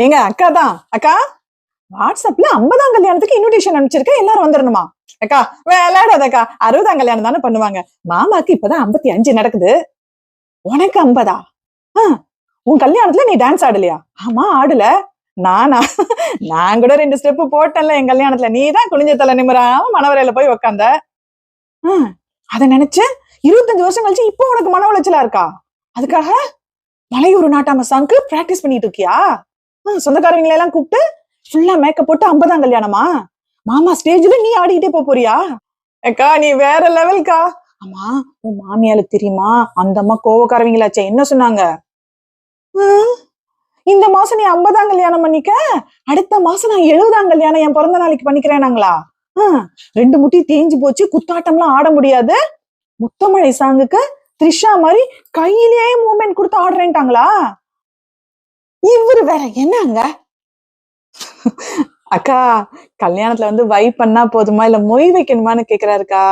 எங்க அக்கா தான் அக்கா. வாட்ஸ்அப்ல 50ஆம் கல்யாணத்துக்கு இன்விடேஷன் அனுப்பிச்சிருக்கேன், எல்லாரும் வந்துடணுமா? அக்கா விளையாடாதக்கா, 60ஆம் கல்யாணம் தானே பண்ணுவாங்க. மாமாக்கு இப்பதான் 55 நடக்குது. உனக்கு 50ஆ? உன் கல்யாணத்துல நீ டான்ஸ் ஆடலையா? ஆமா ஆடல. நானா? நான் கூட 2 ஸ்டெப் போட்டேன்ல என் கல்யாணத்துல. நீ தான் குனிஞ்ச தலை நிமிராம மணவரையில போய் உக்காந்த. அத நினைச்சு 25 வருஷம் கழிச்சு இப்போ உனக்கு மன உளைச்சலா இருக்கா? அதுக்காக மலையூர் நாட்டாம சாங்க்கு பிராக்டிஸ் பண்ணிட்டு இருக்கியா? சொந்தக்காரங்களை எல்லாம் கூப்பிட்டு ஃபுல்லா மேக்கப் போட்டு 50ஆம் கல்யாணமா? மாமா ஸ்டேஜ்ல நீ ஆடிக்கிட்டே போறியா? அக்கா நீ வேற லெவல்க்கா. ஆமா, உன் மாமியாளுக்கு தெரியுமா? அந்த அம்மா கோவக்காரவங்களாச்சே, என்ன சொன்னாங்க? இந்த மாசம் நீ 50ஆம் கல்யாணம் பண்ணிக்க, அடுத்த மாசம் நான் 70ஆம் கல்யாணம் என் பிறந்த நாளைக்கு பண்ணிக்கிறேனாங்களா? 2 முட்டி தேஞ்சு போச்சு, குத்தாட்டம்லாம் ஆட முடியாது. முத்தமழை சாங்குக்கு த்ரிஷா மாதிரி கையிலேயே மூவ்மெண்ட் கொடுத்து ஆடுறேன்ட்டாங்களா? இவரு வேற என்னங்க? அக்கா, கல்யாணத்துல வந்து வைப் பண்ணா போதுமா இல்ல மொய் வைக்கணுமான்னு கேக்குறாருக்கா.